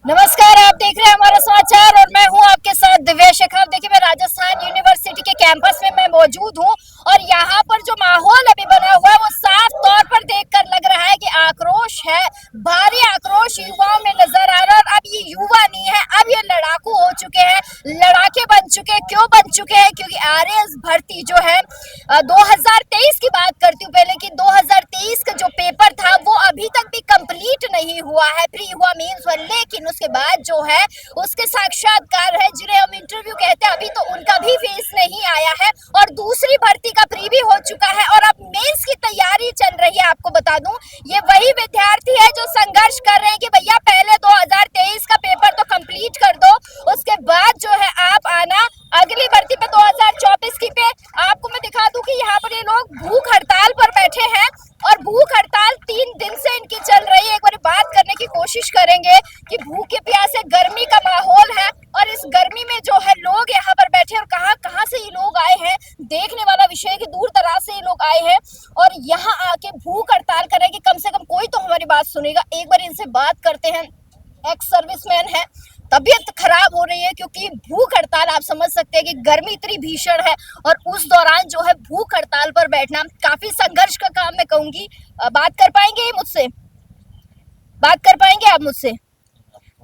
नमस्कार, आप देख रहे हैं हमारा समाचार और मैं हूं आपके साथ दिव्या शेखर। देखिए, मैं राजस्थान यूनिवर्सिटी के कैंपस में मैं मौजूद हूं और यहाँ पर जो माहौल अभी बना हुआ है वो साफ तौर पर देखकर लग रहा है कि आक्रोश है, भारी आक्रोश युवाओं में नजर आ रहा है। और अब ये युवा नहीं है, अब ये लड़ाकू हो चुके हैं, लड़ाके बन चुके हैं। क्यों बन चुके हैं? क्योंकि आरएएस भर्ती जो है 2023 की बात करती हूँ पहले की, 2023 का जो पेपर था वो अभी तक भी कंप्लीट नहीं हुआ है, प्री हुआ मींस हुआ, लेकिन उसके बाद जो है उसके साक्षात्कार है जिन्हें हम इंटरव्यू कहते हैं, अभी तो उनका भी फेस नहीं आया है और दूसरी भर्ती का प्री भी हो चुका है और अब मेंस की तैयारी चल रही है। आपको बता दूं, ये वही विद्यार्थी है जो संघर्ष कर रहे हैं कि भैया पहले 2023 का पेपर तो कंप्लीट कर दो, उसके बाद जो है आप आना अगली भर्ती पे 2024 की पे। आपको मैं दिखा दूं कि यहाँ पर ये लोग भूख हड़ताल पर बैठे हैं और भूख हड़ताल 3 दिन से इनकी चल रही है। एक बार बात करने की कोशिश करेंगे कि भूखे प्यासे गर्मी का माहौल है और इस गर्मी में जो है लोग यहाँ पर बैठे और कहाँ कहाँ से ये लोग आए हैं। देखने वाला विषय है कि दूर दराज से ये लोग आए हैं और यहाँ आके भूख हड़ताल करें कि कम से कम कोई तो हमारी बात सुनेगा। एक बार इनसे बात करते हैं। एक्स सर्विसमैन है, तबीयत खराब हो रही है क्योंकि भूख हड़ताल, आप समझ सकते हैं कि गर्मी इतनी भीषण है और उस दौरान जो है भूख हड़ताल पर बैठना काफी संघर्ष का काम मैं कहूंगी। बात कर पाएंगे मुझसे? बात कर पाएंगे आप मुझसे?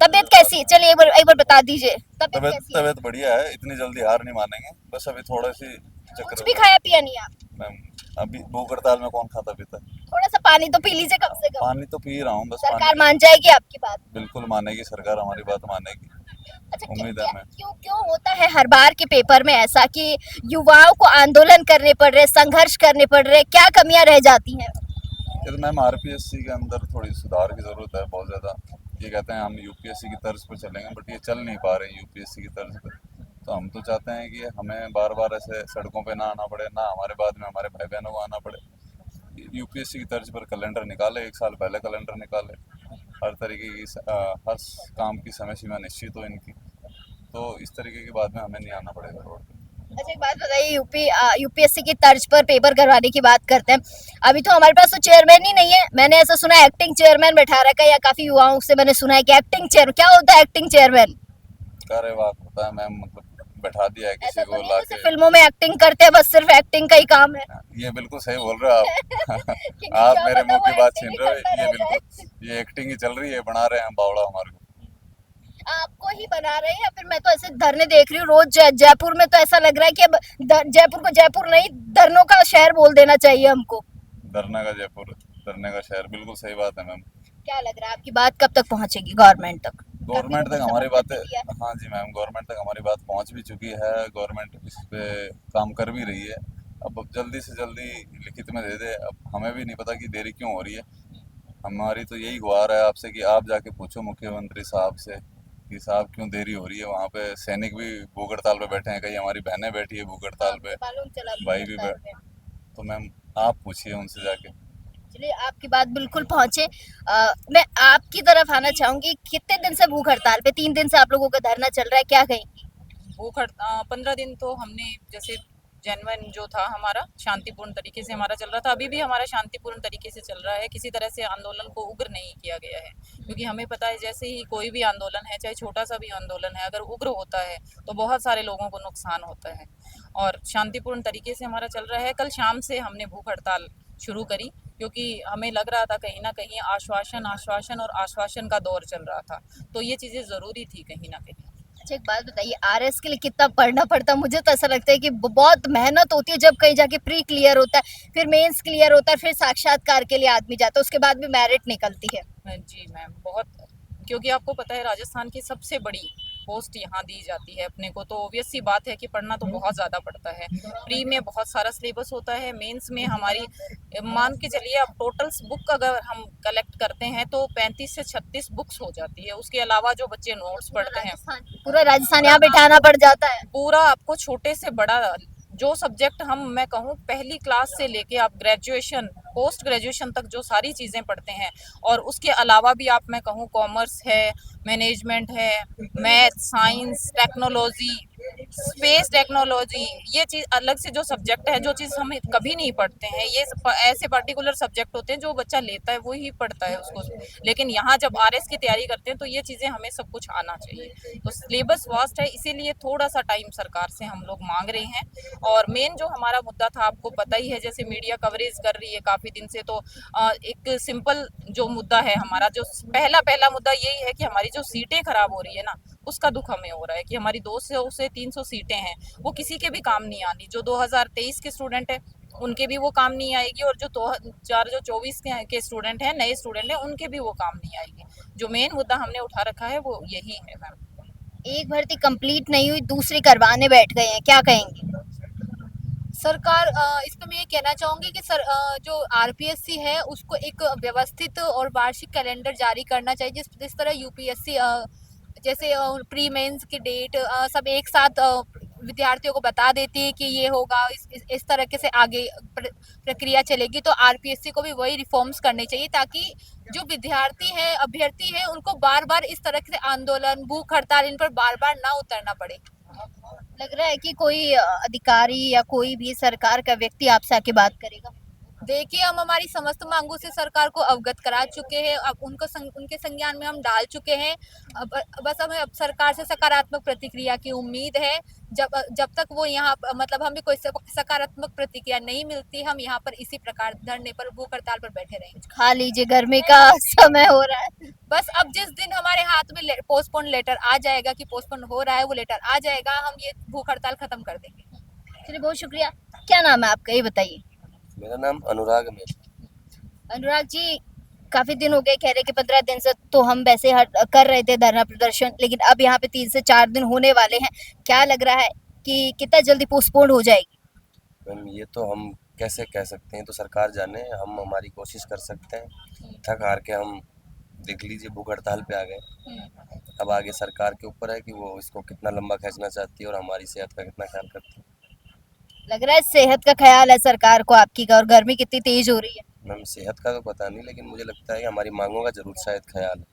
तबीयत कैसी है? चलिए एक बार बता दीजिए, तबीयत तबीयत कैसी है? तबीयत बढ़िया है, इतनी जल्दी हार नहीं मानेंगे। बस अभी थोड़ा सी कुछ चक्कर भी खाया पिया नहीं आप? मैम, अभी भूख हड़ताल में कौन खाता पीता है? थोड़ा सा पानी तो पी लीजिए कम से कम। पानी तो पी रहा हूँ, बस सरकार पानी मान जाएगी आपकी बात? बिल्कुल मानेगी, सरकार हमारी बात मानेगी, अच्छा, उम्मीद है हमें। क्यों क्यों होता है हर बार के पेपर में ऐसा कि युवाओं को आंदोलन करने पड़ रहे, संघर्ष करने पड़ रहे, क्या कमियां रह जाती हैं? ये तो मैम आरपीएससी के अंदर थोड़ी सुधार की जरूरत है, बहुत ज्यादा। ये कहते हैं हम यूपीएससी की तर्ज पर चलेंगे, बट ये चल नहीं पा रहे यूपीएससी की तर्ज पर। तो हम तो चाहते हैं कि हमें बार बार ऐसे सड़कों पे ना आना पड़े, ना हमारे बाद में हमारे भाई बहनों को आना पड़े। यूपीएससी की तर्ज पर कैलेंडर निकाले, एक साल पहले कैलेंडर निकाले, हर तरीके की हर काम की समय सीमा निश्चित हो इनकी, तो इस तरीके की बात में हमें नहीं आना पड़ेगा रोड पे। अच्छा, एक बात बताइए, यूपीएससी की तर्ज पर पेपर करवाने की बात करते हैं। अभी तो हमारे पास तो चेयरमैन ही नहीं है। मैंने ऐसा सुना है एक्टिंग चेयरमैन बैठा रखा है, या काफी युवाओं से मैंने सुना है कि एक्टिंग चेयर, क्या होता है एक्टिंग चेयरमैन? कार्यवाहक होता है मैम, मतलब बैठा दिया है ऐसा किसी तो को नहीं जैसे लाके। फिल्मों में एक्टिंग करते हैं, बस सिर्फ एक्टिंग का ही काम है? ये बिल्कुल सही बोल रहे हो आप। क्योंकि आप क्या मेरे पता मुंह वो की बात एक्टिंग छीन ही रहे करता हो, ये रह जाए। बिल्कुल ये एक्टिंग ही चल रही है, बना रहे हैं बावड़ा हमारे को। आपको ही बना रहे हैं या फिर मैं तो ऐसे धरने देख रही हूँ रोज जयपुर में, तो ऐसा लग रहा है कि अब जयपुर को जयपुर नहीं, धरनों का शहर बोल देना चाहिए हमको। धरने का जयपुर, धरने का शहर, बिल्कुल सही बात है मैम। क्या लग रहा है आपकी बात कब तक पहुंचेगी गवर्नमेंट तक? काफी गवर्नमेंट तो तक कुछ हमारी समय कर बातें, भी लिया है। हाँ जी मैम, गवर्नमेंट तक हमारी बात पहुंच भी चुकी है। गवर्नमेंट इस पे काम कर भी रही है। अब जल्दी से जल्दी लिखित में दे दे। अब हमें भी नहीं पता कि देरी क्यों हो रही है। हमारी तो यही गुहार है आपसे कि आप जाके पूछो मुख्यमंत्री साहब से कि साहब क्यों देरी हो रही है। वहाँ पे सैनिक भी भूख हड़ताल पे बैठे हैं, कई हमारी बहनें बैठी है भूख हाँ, हड़ताल पे, मुझे मालूम चला भाई भी हड़ताल पे। तो मैम आप पूछिए उनसे जाके। चलिए, आपकी बात बिल्कुल पहुंचे। मैं आपकी तरफ आना चाहूंगी। कितने दिन से भूख हड़ताल पे? 3 दिन से आप लोगों का धरना चल रहा है, क्या कहेंगी? भूख 15 दिन तो हमने जैसे जनवन जो था हमारा शांतिपूर्ण तरीके से हमारा चल रहा था, अभी भी हमारा शांतिपूर्ण तरीके से चल रहा है। किसी तरह से आंदोलन को उग्र नहीं किया गया है, क्योंकि हमें पता है जैसे ही कोई भी आंदोलन है, चाहे छोटा सा भी आंदोलन है, अगर उग्र होता है तो बहुत सारे लोगों को नुकसान होता है। और शांतिपूर्ण तरीके से हमारा चल रहा है। कल शाम से हमने भूख हड़ताल शुरू करी, क्योंकि हमें लग रहा था कहीं ना कहीं आश्वासन आश्वासन और आश्वासन का दौर चल रहा था, तो ये चीज़ें ज़रूरी थी कहीं ना कहीं। अच्छा, एक बात बताइए, आरएस के लिए कितना पढ़ना पड़ता है? मुझे तो ऐसा लगता है कि बहुत मेहनत होती है जब कहीं जाके प्री क्लियर होता है, फिर मेंस क्लियर होता है, फिर साक्षात्कार के लिए आदमी जाता है, उसके बाद भी मेरिट निकलती है। जी मैम, बहुत, क्योंकि आपको पता है राजस्थान की सबसे बड़ी पोस्ट यहाँ दी जाती है अपने को, तो ऑब्वियस सी बात है कि पढ़ना तो बहुत ज़्यादा पड़ता है। प्री में बहुत सारा सिलेबस होता है, मेंस में हमारी मान के चलिए अब टोटल बुक अगर हम कलेक्ट करते हैं तो 35 से 36 बुक्स हो जाती है। उसके अलावा जो बच्चे नोट्स पढ़ते हैं, पूरा राजस्थान यहाँ बिठाना पड़ जाता है। पूरा आपको छोटे से बड़ा जो सब्जेक्ट हम, मैं कहूँ पहली क्लास से लेके आप ग्रेजुएशन पोस्ट ग्रेजुएशन तक जो सारी चीज़ें पढ़ते हैं, और उसके अलावा भी आप, मैं कहूँ कॉमर्स है, मैनेजमेंट है, math, science, technology, space technology, ये चीज अलग से जो सब्जेक्ट है, जो चीज हम कभी नहीं पढ़ते हैं, ये ऐसे पर्टिकुलर सब्जेक्ट होते हैं जो बच्चा लेता है वो ही पढ़ता है उसको। लेकिन यहाँ जब आरएस की तैयारी करते हैं तो ये चीजें हमें सब कुछ आना चाहिए। तो सिलेबस वास्ट है, इसीलिए थोड़ा सा टाइम सरकार से हम लोग मांग रहे हैं। और मेन जो हमारा मुद्दा था, आपको पता ही है, जैसे मीडिया कवरेज कर रही है काफी दिन से, तो एक सिंपल जो मुद्दा है हमारा, जो पहला मुद्दा यही है कि हमारी जो सीटें खराब हो रही है ना, उसका दुख हमें हो रहा है कि हमारी 200 से 300 सीटें हैं, वो किसी के भी काम नहीं आनी। जो 2023 के स्टूडेंट है उनके भी वो काम नहीं आएगी, और जो 2024 के स्टूडेंट हैं, नए स्टूडेंट हैं, उनके भी वो काम नहीं आएगी। जो मेन मुद्दा हमने उठा रखा है वो यही है मैम। एक भर्ती कंप्लीट नहीं हुई, दूसरी करवाने बैठ गए हैं, क्या कहेंगे? सरकार इस पे मैं ये कहना चाहूँगी कि जो आरपीएससी है उसको एक व्यवस्थित और वार्षिक कैलेंडर जारी करना चाहिए, जिस तरह यूपीएससी जैसे प्री मेंस की डेट सब एक साथ विद्यार्थियों को बता देती है कि ये होगा, इस तरह के से आगे प्रक्रिया चलेगी। तो आरपीएससी को भी वही रिफॉर्म्स करने चाहिए, ताकि जो विद्यार्थी है, अभ्यर्थी है, उनको बार बार इस तरह से आंदोलन, भूख हड़ताल, इन पर बार बार ना उतरना पड़े। लग रहा है कि कोई अधिकारी या कोई भी सरकार का व्यक्ति आपसे आके बात करेगा? देखिए, हम हमारी समस्त मांगों से सरकार को अवगत करा चुके हैं, अब उनके संज्ञान में हम डाल चुके हैं। बस हमें अब सरकार से सकारात्मक प्रतिक्रिया की उम्मीद है। जब तक वो यहाँ मतलब हमें कोई सकारात्मक प्रतिक्रिया नहीं मिलती, हम यहाँ पर इसी प्रकार धरने पर, भूख हड़ताल पर बैठे रहेंगे। खा लीजिए, गर्मी का समय हो रहा है। बस अब जिस दिन हमारे हाथ में पोस्टपोन लेटर आ जाएगा कि पोस्टपोन हो रहा है, वो लेटर आ जाएगा, हम ये भूख हड़ताल खत्म कर देंगे। चलिए, बहुत शुक्रिया। क्या नाम है आपका, ये बताइए? मेरा नाम अनुराग है। अनुराग जी, काफी दिन हो गए, कह रहे कि 15 दिन से तो हम वैसे कर रहे थे धरना प्रदर्शन, लेकिन अब यहाँ पे 3 से 4 दिन होने वाले हैं। क्या लग रहा है कि कितना जल्दी पोस्टपोन हो जाएगी? मैम, ये तो हम कैसे कह सकते हैं, तो सरकार जाने। हम हमारी कोशिश कर सकते हैं, थक हार के हम देख लीजिए भूख हड़ताल पे आ गए। अब आगे सरकार के ऊपर है कि वो इसको कितना लंबा खींचना चाहती है और हमारी सेहत का कितना ख्याल करती है। लग रहा है सेहत का ख्याल है सरकार को आपकी का, और गर्मी कितनी तेज हो रही है। मैम, सेहत का तो पता नहीं, लेकिन मुझे लगता है कि हमारी मांगों का जरूर शायद ख्याल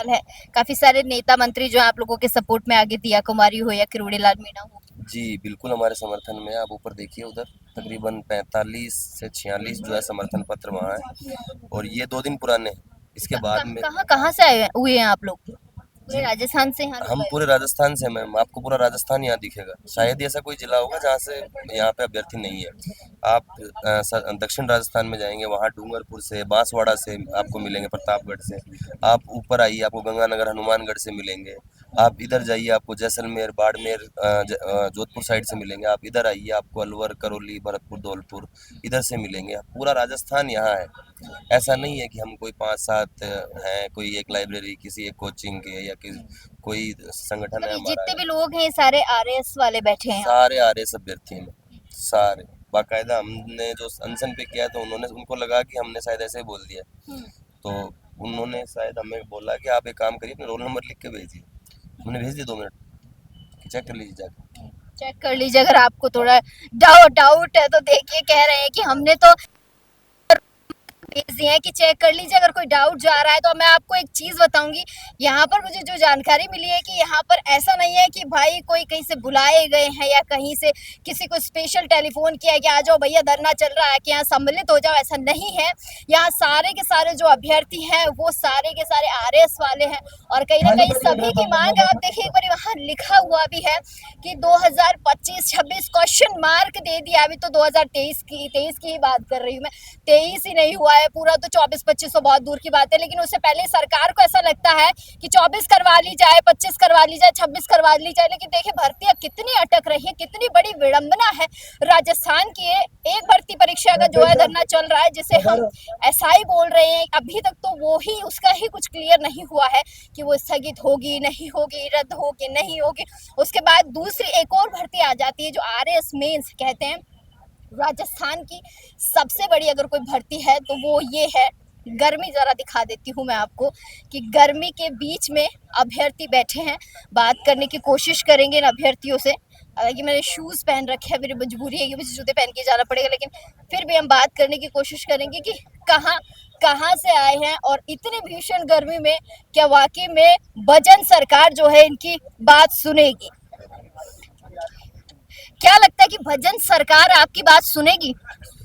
है। काफी सारे नेता मंत्री जो आप लोगों के सपोर्ट में आगे, दिया कुमारी हो या किरोड़ी लाल मीणा हो। जी बिल्कुल, हमारे समर्थन में। आप ऊपर देखिए, उधर तकरीबन 45 से 46 जो है समर्थन पत्र वहाँ है, और ये 2 दिन पुराने हैं। इसके बाद में कहाँ से आए हुए हैं आप लोग? पूरे राजस्थान से? हम पूरे राजस्थान से। मैम, आपको पूरा राजस्थान यहाँ दिखेगा, शायद ही ऐसा कोई जिला होगा जहाँ से यहाँ पे अभ्यर्थी नहीं है। आप दक्षिण राजस्थान में जाएंगे, वहाँ डूंगरपुर से, बांसवाड़ा से आपको मिलेंगे, प्रतापगढ़ से। आप ऊपर आइए, आपको गंगानगर, हनुमानगढ़ से मिलेंगे। आप इधर जाइए, आपको जैसलमेर, बाड़मेर, जोधपुर साइड से मिलेंगे। आप इधर आइए, आपको अलवर, करौली, भरतपुर, धौलपुर इधर से मिलेंगे। पूरा राजस्थान यहाँ है। ऐसा नहीं है कि हम कोई 5-7 हैं, कोई एक लाइब्रेरी, किसी एक कोचिंग के, या कोई संगठन है हमारा। जितने भी लोग हैं सारे आरएस वाले बैठे हैं? सारे आरएस अभ्यर्थी हैं, सारे। बाकायदा हमने जो अनशन पे किया तो उनको लगा कि हमने शायद ऐसे ही बोल दिया, तो उन्होंने शायद हमें बोला कि आप एक काम करिए, अपने रोल नंबर लिख के भेजिए। हमने भेज दिया, 2 मिनट चेक कर लीजिए जाकर। चेक कर लीजिए, अगर आपको थोड़ा डाउट है तो देखिए, कह रहे हैं कि हमने तो भेज दिए हैं कि चेक कर लीजिए अगर कोई डाउट जा रहा है। तो मैं आपको एक चीज़ बताऊंगी, यहाँ पर मुझे जो जानकारी मिली है कि यहाँ पर ऐसा नहीं है कि भाई कोई कहीं से बुलाए गए हैं या कहीं से किसी को स्पेशल टेलीफोन किया है कि आ जाओ भैया धरना चल रहा है, कि यहाँ सम्मिलित हो जाओ, ऐसा नहीं है। यहाँ सारे के सारे जो अभ्यर्थी हैं वो सारे के सारे आरएस वाले हैं, और कहीं ना कहीं सभी की मांग है। आप देखिए, एक बार वहाँ लिखा हुआ भी है कि 2025-26 क्वेश्चन मार्क दे दिया। अभी तो 2023 की ही बात कर रही हूँ मैं, 23 ही नहीं हुआ है पूरा, तो 24-25 तो बहुत दूर की बात है। लेकिन उससे पहले सरकार को ऐसा लगता है कि 24 करवा ली जाए, 25 करवा ली जाए, 26 करवा ली जाए। लेकिन देखिए, भर्तियां कितनी अटक रही है, कितनी बड़ी विडंबना है राजस्थान की। एक भर्ती परीक्षा का जो है धरना चल रहा है, जिसे हम एसआई बोल रहे हैं, अभी तक तो वो ही, उसका ही कुछ क्लियर नहीं हुआ है कि वो स्थगित होगी, नहीं होगी, रद्द होगी, नहीं होगी। उसके बाद दूसरी एक और भर्ती आ जाती है जो आरएस मेंस कहते हैं। राजस्थान की सबसे बड़ी अगर कोई भर्ती है तो वो ये है। गर्मी ज़रा दिखा देती हूँ मैं आपको कि गर्मी के बीच में अभ्यर्थी बैठे हैं। बात करने की कोशिश करेंगे इन अभ्यर्थियों से। हालांकि मैंने शूज़ पहन रखे हैं, मेरी मजबूरी है कि मुझे जूते पहन के जाना पड़ेगा, लेकिन फिर भी हम बात करने की कोशिश करेंगे कि कहाँ से आए हैं, और इतनी भीषण गर्मी में क्या वाकई में बजन सरकार जो है इनकी बात सुनेगी। क्या लगता है कि भजन सरकार आपकी बात सुनेगी?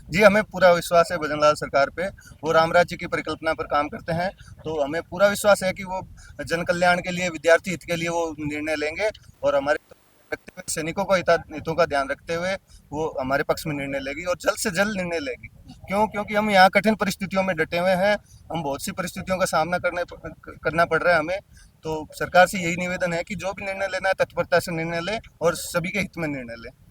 जी, हमें पूरा विश्वास है भजनलाल सरकार पे। वो राम राज्य की परिकल्पना पर काम करते हैं, तो हमें पूरा विश्वास है कि वो जन कल्याण के लिए, विद्यार्थी हित के लिए वो निर्णय लेंगे और हमारे रखते हुए सैनिकों को हितों का ध्यान रखते हुए वो हमारे पक्ष में निर्णय लेगी और जल्द से जल्द निर्णय लेगी। क्योंकि हम यहाँ कठिन परिस्थितियों में डटे हुए हैं, हम बहुत सी परिस्थितियों का सामना करना पड़ रहा है हमें। तो सरकार से यही निवेदन है कि जो भी निर्णय लेना है तत्परता से निर्णय ले और सभी के हित में निर्णय ले।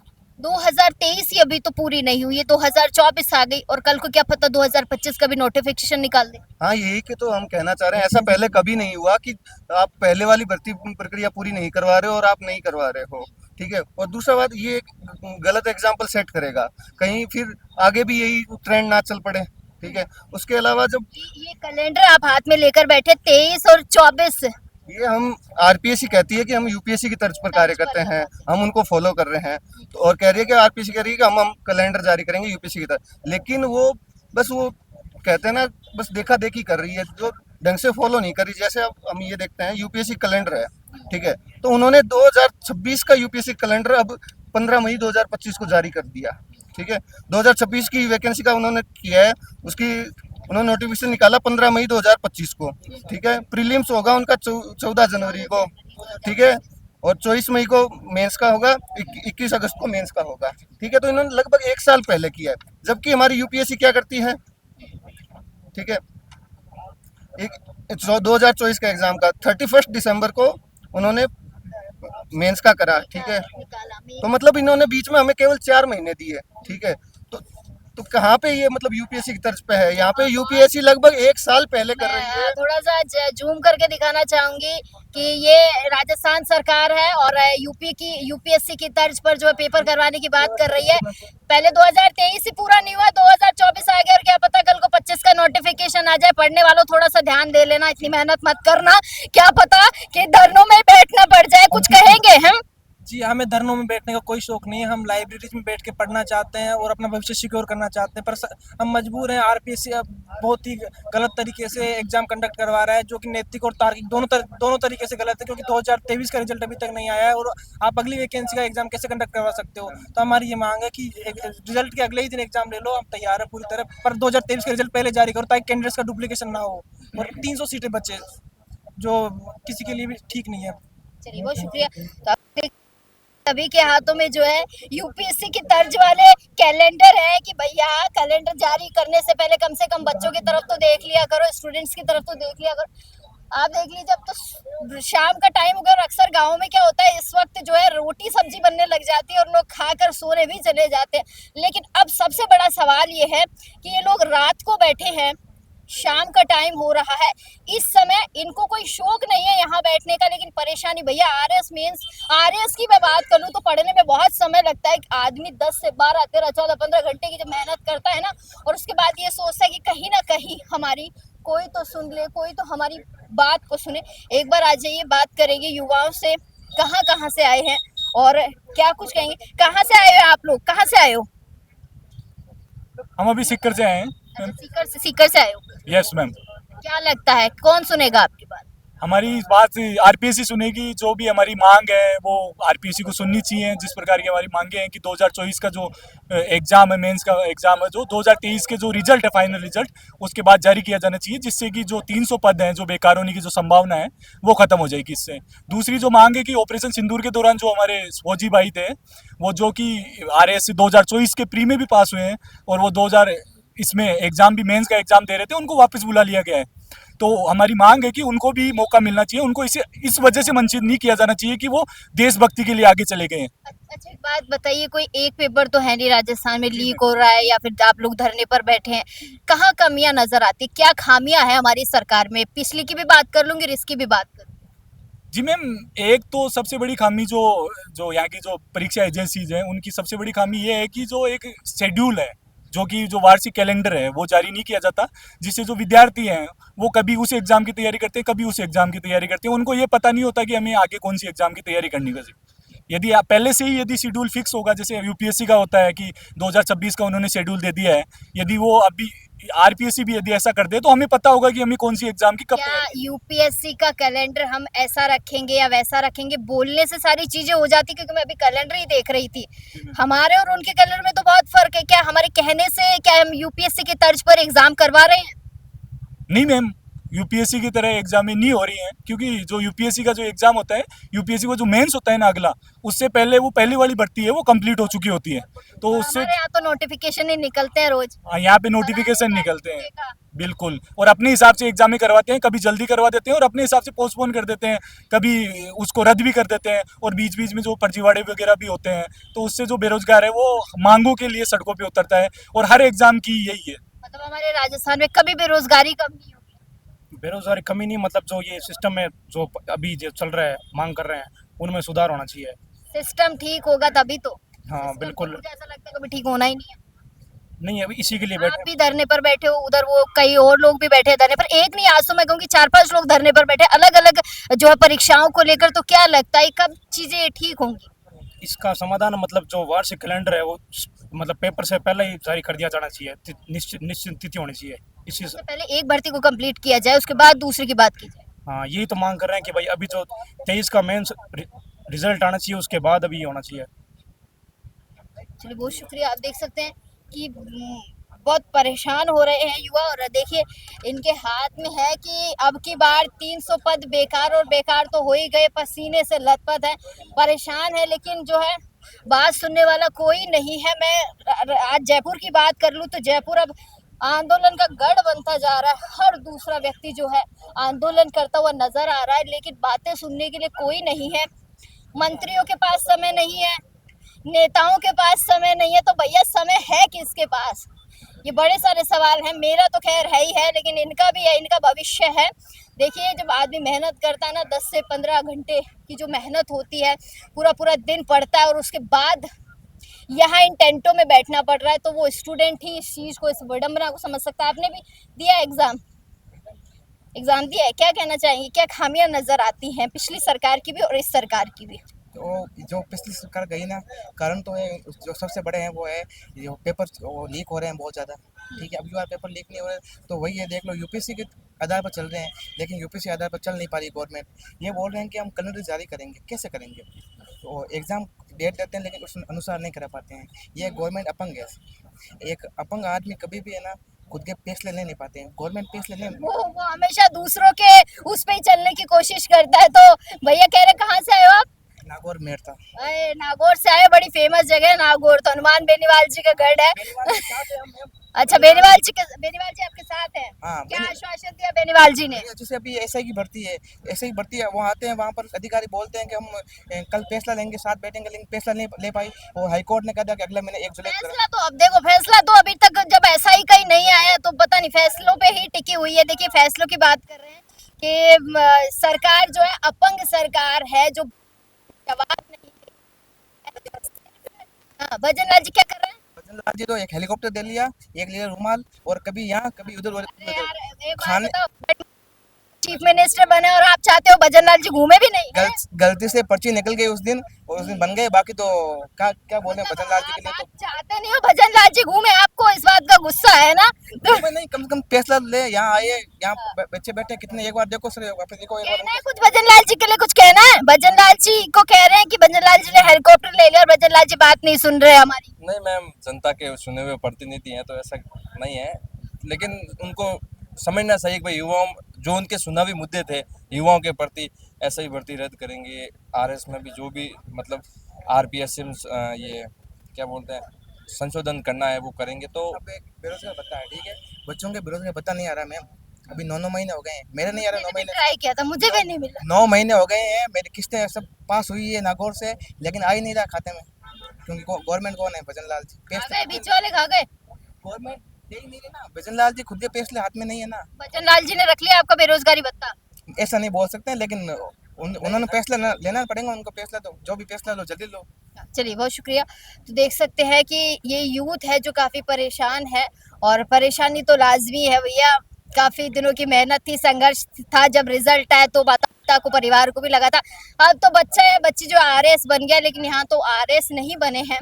2023 ही अभी तो पूरी नहीं हुई है, 2024 आ गई और कल को क्या पता 2025 का भी नोटिफिकेशन निकाल दे। हाँ, यही कि तो हम कहना चाह रहे हैं, ऐसा पहले कभी नहीं हुआ कि आप पहले वाली भर्ती प्रक्रिया पूरी नहीं करवा रहे हो और आप नहीं करवा रहे हो, ठीक है। और दूसरा बात, ये एक गलत एग्जाम्पल सेट करेगा, कहीं फिर आगे भी यही ट्रेंड ना चल पड़े, ठीक है। उसके अलावा जब ये कैलेंडर आप हाथ में लेकर बैठे 23 और 24, ये हम आरपीएससी कहती है कि हम यूपीएससी की तर्ज पर कार्य करते हैं, हम उनको फॉलो कर रहे हैं, तो और कह रही है कि आरपीएससी कह रही है कि हम कैलेंडर जारी करेंगे यूपीएससी की तरह, लेकिन वो कहते हैं ना, बस देखा देखी कर रही है, जो ढंग से फॉलो नहीं कर रही। जैसे अब हम ये देखते हैं यूपीएससी कैलेंडर है, ठीक है, तो उन्होंने 2026 का यूपीएससी कैलेंडर अब 15 मई 2025 को जारी कर दिया, ठीक है। 2026 की वैकेंसी का उन्होंने किया है, उसकी उन्होंने नोटिफिकेशन निकाला 15 मई 2025 को, ठीक है। प्रीलिम्स होगा उनका 14 जनवरी को, ठीक है, और 24 मई को मेंस का होगा, 21 अगस्त को मेंस का होगा, ठीक है। तो इन्होंने लगभग 1 साल पहले किया है, जबकि हमारी यूपीएससी क्या करती है, ठीक है, 2024 का एग्जाम का 31 दिसंबर को उन्होंने मेंस का करा, ठीक है। तो मतलब इन्होंने बीच में हमें केवल 4 महीने दिए, ठीक है। तो कहाँ पे ये मतलब यूपीएससी की तर्ज पे है, यहाँ पे यूपीएससी लगभग 1 साल पहले कर रही है। मैं थोड़ा सा जूम करके दिखाना चाहूंगी कि ये राजस्थान सरकार है और यूपीएससी की तर्ज पर जो है पेपर करवाने की बात कर रही है। पहले 2023 ही पूरा नहीं हुआ, 2024 आ गया और क्या पता कल को 25 का नोटिफिकेशन आ जाए। पढ़ने वालों थोड़ा सा ध्यान दे लेना, इतनी मेहनत मत करना, क्या पता कि धरनों में बैठना पड़ जाए। कुछ कहेंगे हम? जी, हमें धरनों में बैठने का कोई शौक नहीं है, हम लाइब्रेरीज में बैठ के पढ़ना चाहते हैं और अपना भविष्य सिक्योर करना चाहते हैं, पर हम मजबूर हैं। आरपीएससी अब बहुत ही गलत तरीके से एग्जाम कंडक्ट करवा रहा है, जो कि नैतिक और तार्किक दोनों तरीके से गलत है, क्योंकि 2023 का रिजल्ट अभी तक नहीं आया है और आप अगली वैकेंसी का एग्जाम कैसे कंडक्ट करवा सकते हो। तो हमारी ये मांग है कि रिजल्ट के अगले ही दिन एग्जाम ले लो, हम तैयार है पूरी तरह, पर 2023 का रिजल्ट पहले जारी करो ताकि कैंडिडेट्स का डुप्लीकेशन ना हो और 300 सीटें बचे, जो किसी के लिए भी ठीक नहीं है। चलिए, बहुत शुक्रिया। तो सभी के हाथों में जो है यूपीएससी की तर्ज वाले कैलेंडर है कि भैया कैलेंडर जारी करने से पहले कम से कम बच्चों की तरफ तो देख लिया करो, स्टूडेंट्स की तरफ तो देख लिया करो। आप देख लीजिए, अब तो शाम का टाइम हो गया और अक्सर गाँव में क्या होता है, इस वक्त जो है रोटी सब्जी बनने लग जाती है और लोग खाकर सोने भी चले जाते हैं। लेकिन अब सबसे बड़ा सवाल ये है कि ये लोग रात को बैठे हैं, शाम का टाइम हो रहा है, इस समय इनको कोई शौक नहीं है यहाँ बैठने का, लेकिन परेशानी भैया आरएस की मैं बात करूँ तो पढ़ने में बहुत समय लगता है। आदमी 10 से 12 13 14 15 घंटे की जब मेहनत करता है ना, और उसके बाद ये सोचता है कि कहीं ना कहीं हमारी कोई तो सुन ले, कोई तो हमारी बात को सुने। एक बार आ जाइए, बात करेंगे युवाओं से, कहाँ से आए हैं और क्या कुछ कहेंगे। कहाँ से आए हो आप लोग, कहाँ से आए हो? हम अभी सीकर से आए हैं। सीकर से आए हो? Yes ma'am. क्या लगता है कौन सुनेगा आपकी बात? हमारी बात आरपीएससी सुनेगी, जो भी हमारी मांग है वो आरपीएससी को सुननी चाहिए। जिस प्रकार की हमारी मांगे हैं कि 2024 का जो एग्ज़ाम है, मेंस का एग्ज़ाम है, जो 2023 के जो रिजल्ट है, फाइनल रिजल्ट, उसके बाद जारी किया जाना चाहिए, जिससे कि जो 300 पद हैं, जो बेकार होने की जो संभावना है, वो ख़त्म हो जाएगी इससे। दूसरी जो मांग है कि ऑपरेशन सिंदूर के दौरान जो हमारे फौजी भाई थे, वो जो कि आरएस 2024 के प्री में भी पास हुए हैं और वो 2000 इसमें एग्ज़ाम भी, मेंस का एग्ज़ाम दे रहे थे, उनको वापस बुला लिया गया है। तो हमारी मांग है कि उनको भी मौका मिलना चाहिए, उनको इस वजह से वंचित नहीं किया जाना चाहिए कि वो देशभक्ति के लिए आगे चले गए हैं। अच्छा, एक बात बताइए, कोई एक पेपर तो है नहीं राजस्थान में लीक हो रहा है या फिर आप लोग धरने पर बैठे हैं, कहाँ कमियां नजर आती, क्या खामियां हैं हमारी सरकार में? पिछली की भी बात कर लूंगी, इसकी भी बात कर। जी मैम, एक तो सबसे बड़ी खामी जो यहाँ की जो परीक्षा एजेंसीज हैं, उनकी सबसे बड़ी खामी ये है कि जो एक शेड्यूल है, जो कि जो वार्षिक कैलेंडर है, वो जारी नहीं किया जाता, जिससे जो विद्यार्थी हैं वो कभी उस एग्ज़ाम की तैयारी करते हैं, कभी उस एग्ज़ाम की तैयारी करते हैं, उनको ये पता नहीं होता कि हमें आगे कौन सी एग्ज़ाम की तैयारी करनी है। यदि आप पहले से ही यदि शेड्यूल फिक्स होगा, जैसे यूपीएससी का होता है कि 2026 का उन्होंने शेड्यूल दे दिया है, यदि वो अभी आरपीएससी भी यदि ऐसा कर दे तो हमें पता होगा कि हमें कौन सी एग्जाम की कब क्या तैयारी करनी यूपीएससी का कैलेंडर हम ऐसा रखेंगे या वैसा रखेंगे, बोलने से सारी चीजें हो जाती, क्योंकि मैं अभी कैलेंडर ही देख रही थी, हमारे और उनके कैलेंडर में तो बहुत फर्क है। क्या हमारे कहने से क्या हम यूपीएससी की तर्ज पर एग्जाम करवा रहे हैं? है। नहीं मैम, यूपीएससी की तरह एग्जाम नहीं हो रही हैं, क्योंकि जो यूपीएससी का जो एग्जाम होता है, यूपीएससी का जो मेंस होता है ना अगला, उससे पहले वो पहली वाली भर्ती है वो कंप्लीट हो चुकी होती है, तो उससे हमारे यहाँ तो नोटिफिकेशन ही निकलते हैं रोज। यहाँ पे नोटिफिकेशन निकलते हैं बिल्कुल, और अपने हिसाब से एग्जाम ही करवाते हैं, कभी जल्दी करवा देते हैं और अपने हिसाब से पोस्टपोन कर देते हैं, कभी उसको रद्द भी कर देते हैं, और बीच बीच में जो फर्जीवाड़े वगैरह भी होते हैं, तो उससे जो बेरोजगार है वो मांगों के लिए सड़कों पे उतरता है, और हर एग्जाम की यही है। मतलब हमारे राजस्थान में कभी बेरोजगारी कम नहीं होगी। बेरोजगारी कमी नहीं, मतलब जो ये सिस्टम में जो अभी जो चल रहा है, मांग कर रहे हैं, उनमें सुधार होना चाहिए। सिस्टम ठीक होगा तभी तो। हाँ सिस्टम बिल्कुल। तो मुझे ऐसा लगता है कभी ठीक होना ही नहीं है। नहीं, अभी इसी के लिए आप बैठे। भी धरने पर बैठे हो, उधर वो कई और लोग भी बैठे हैं धरने पर, एक नहीं आज तो मैं कहूँगी 4-5 लोग धरने पर बैठे अलग अलग जो है परीक्षाओं को लेकर। तो क्या लगता है कब चीजें ठीक होंगी? इसका समाधान मतलब जो वार्षिक कैलेंडर है वो मतलब पेपर से पहले ही जारी कर दिया जाना चाहिए, निश्चित तिथि होनी चाहिए इसी से। सबसे पहले एक भर्ती को कंप्लीट किया जाए, उसके बाद दूसरे की बात की जाए। हाँ, यही तो मांग कर रहे हैं कि भाई अभी जो 23 का मेंस रिजल्ट आना चाहिए, उसके बाद अभी होना चाहिए। चलिए बहुत शुक्रिया। आप देख सकते हैं कि बहुत परेशान हो रहे हैं युवा, और देखिए इनके हाथ में है कि अब की बार 300 पद बेकार और बेकार तो हो ही गए, पसीने से लथपथ है, परेशान है, लेकिन जो है बात सुनने वाला कोई नहीं है। मैं आज जयपुर की बात कर लूँ तो जयपुर अब आंदोलन का गढ़ बनता जा रहा है, हर दूसरा व्यक्ति जो है आंदोलन करता हुआ नजर आ रहा है, लेकिन बातें सुनने के लिए कोई नहीं है। मंत्रियों के पास समय नहीं है, नेताओं के पास समय नहीं है, तो भैया समय है किसके पास? ये बड़े सारे सवाल हैं। मेरा तो खैर है ही है, लेकिन इनका भी है, इनका भविष्य है। देखिए जब आदमी मेहनत करता है ना, 10 से 15 घंटे की जो मेहनत होती है, पूरा पूरा दिन पड़ता है, और उसके बाद यहाँ इन टेंटों में बैठना पड़ रहा है, तो वो स्टूडेंट ही इस चीज को, इस विडंबना को समझ सकता है। आपने भी दिया एग्जाम दिया है, क्या कहना चाहेंगे? क्या खामियां नजर आती हैं पिछली सरकार की भी और इस सरकार की भी? तो जो पिछली सरकार गई ना, कारण तो है जो सबसे बड़े हैं वो है जो पेपर वो लीक हो रहे हैं बहुत ज़्यादा। ठीक है, अब बार पेपर लीक नहीं हो रहे, तो वही है, देख लो यूपीएससी के आधार पर चल रहे हैं, लेकिन यूपीएससी आधार पर चल नहीं पा रही गवर्नमेंट। ये बोल रहे हैं कि हम कैलेंडर जारी करेंगे, कैसे करेंगे? तो एग्ज़ाम डेट देते हैं लेकिन उस अनुसार नहीं करा पाते हैं। ये गवर्नमेंट अपंग है। एक अपंग आदमी कभी भी है ना खुद के फैसले ले नहीं पाते हैं। गवर्नमेंट फैसले ले वो हमेशा दूसरों के उस पे ही चलने की कोशिश करता है। तो भैया कह रहे कहाँ से आए हो आप? नागौर मेरता। अरे नागौर से आए, बड़ी फेमस जगह है नागौर, तो हनुमान बेनीवाल जी का गढ़ है। अच्छा, बेनीवाल जी आपके साथ है? हाँ, क्या आश्वासन दिया बेनीवाल जी ने? जैसे अभी एसआई की भर्ती है, एसआई की भर्ती है, वहाँ आते हैं, वहाँ पर अधिकारी बोलते हैं कि हम कल फैसला लेंगे, साथ बैठेंगे, लेकिन फैसला नहीं ले पाई। और हाईकोर्ट ने कह दिया कि अगले महीने 1 जुलाई फैसला तो अब देखो, फैसला तो अभी तक जब ऐसा ही कहीं नहीं आया, तो पता नहीं फैसलों पे ही टिकी हुई है। देखिए फैसलों की बात कर रहे हैं कि सरकार जो है अपंग सरकार है, जो जवाब नहीं दे। हाँ, भजन लाल जी क्या कर रहे हैं? भजन लाल जी तो एक हेलीकॉप्टर दे लिया, एक लिया रुमाल, और कभी यहाँ कभी उधर अरे यार एक बात खाने बताओ, चीफ मिनिस्टर बने और आप चाहते हो भजन लाल जी घूमे भी नहीं? गलती से पर्ची निकल गई उस दिन, और उस दिन बन गए। बाकी तो क्या बोले भजन लाल जी के लिए, आप चाहते नहीं हो भजन लाल जी घूमे, आपको इस बात का गुस्सा है ना? तो नहीं, कम से कम फैसला ले। यहाँ आए, यहाँ बच्चे बैठे कितने, एक बार देखो सर, वापस देखो एक कहना बार। है कुछ भजन लाल जी के लिए, कुछ कहना है? भजन लाल जी को कह रहे हैं कि भजन लाल जी ने हेलीकॉप्टर ले लिया और भजन लाल जी बात नहीं सुन रहे हमारी। नहीं मैम, जनता के चुने हुए प्रतिनिधि हैं तो ऐसा नहीं है, लेकिन उनको समझना चाहिए कि भाई युवाओं जो उनके चुनावी मुद्दे थे युवाओं के प्रति, ऐसा ही भर्ती रद्द करेंगे। आरएस में भी जो भी मतलब आरपीएससी ये क्या बोलते हैं संशोधन करना है वो करेंगे। तो अब एक बेरोजगार भत्ता है, ठीक है, बच्चों के बेरोजगार भत्ता नहीं आ रहा मैम, अभी 9 महीने हो गए हैं, मेरे नहीं आ रहा 9 महीने, ट्राई किया था, मुझे भी नहीं मिला। 9 महीने हो गए हैं, मेरी किस्तें सब पास हुई है नागौर से, लेकिन आ ही नहीं रहा खाते में, क्योंकि गवर्नमेंट कौन है? भजन लाल जी। खा गए, बीच वाले खा गए। गवर्नमेंट दे ही नहीं रही ना, भजन लाल जी खुद के फैसले हाथ में नहीं है ना। भजन लाल जी ने रख लिया आपका बेरोजगारी भत्ता? ऐसा नहीं बोल सकते, लेकिन उन्होंने फैसला लेना पड़ेगा उनको, फैसला तो जो भी फैसला लो जल्दी लो। चलिए बहुत शुक्रिया। तो देख सकते हैं कि ये यूथ है जो काफी परेशान है, और परेशानी तो लाजमी है भैया, काफी दिनों की मेहनत थी, संघर्ष था, जब रिजल्ट आया तो बताता पिता को, परिवार को भी लगा था। अब तो बच्चा या बच्ची जो आरएस बन गया, लेकिन यहाँ तो आरएस नहीं बने हैं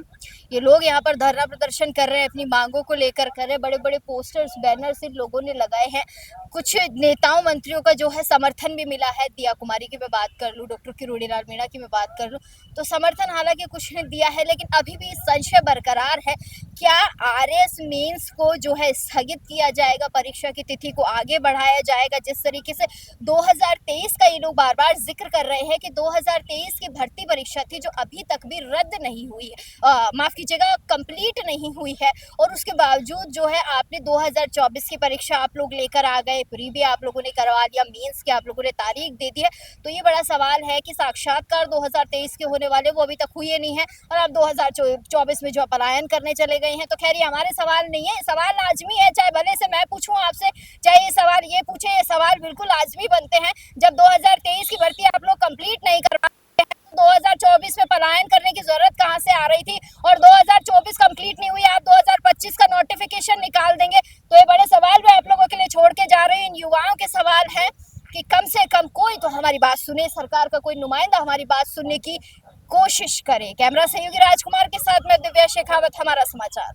ये लोग। यहाँ पर धरना प्रदर्शन कर रहे हैं, अपनी मांगों को लेकर कर रहे हैं। बड़े बड़े पोस्टर्स, बैनर्स इन लोगों ने लगाए हैं। कुछ नेताओं मंत्रियों का जो है समर्थन भी मिला है। दिया कुमारी की मैं बात कर लूँ, डॉक्टर किरोड़ी लाल मीणा की मैं बात कर लूँ, तो समर्थन हालांकि कुछ ने दिया है, लेकिन अभी भी संशय बरकरार है। क्या आरएस मेंस को जो है स्थगित किया जाएगा, परीक्षा की तिथि को आगे बढ़ाया जाएगा? जिस तरीके से 2023 का ये लोग बार बार जिक्र कर रहे हैं कि 2023 की भर्ती परीक्षा थी जो अभी तक भी रद्द नहीं हुई है, माफ कीजिएगा कंप्लीट नहीं हुई है, और उसके बावजूद जो है आपने 2024 की परीक्षा आप लोग लेकर आ गए, प्री भी आप लोगों ने करवा दिया, मेंस की आप लोगों ने तारीख दे दी है। तो ये बड़ा सवाल है कि साक्षात्कार 2023 के होने वाले वो अभी तक हुए नहीं है, और आप 2024 में जो पलायन करने चले गए हैं। तो खैर ये हमारे सवाल नहीं है, सवाल लाजमी है, चाहे भले से मैं पूछूं आपसे, चाहे ये सवाल ये पूछे, ये सवाल बिल्कुल लाजमी बनते हैं। जब 2023 की भर्ती आप लोग कंप्लीट नहीं करवा 2024 में पलायन करने की जरूरत कहां से आ रही थी, और 2024 कंप्लीट नहीं हुई, आप 2025 का नोटिफिकेशन निकाल देंगे। तो ये बड़े सवाल मैं आप लोगों के लिए छोड़ के जा रही हूँ। इन युवाओं के सवाल है कि कम से कम कोई तो हमारी बात सुने, सरकार का कोई नुमाइंदा हमारी बात सुनने की कोशिश करे। कैमरा सहयोगी राजकुमार के साथ मैं दिव्या शेखावत, हमारा समाचार।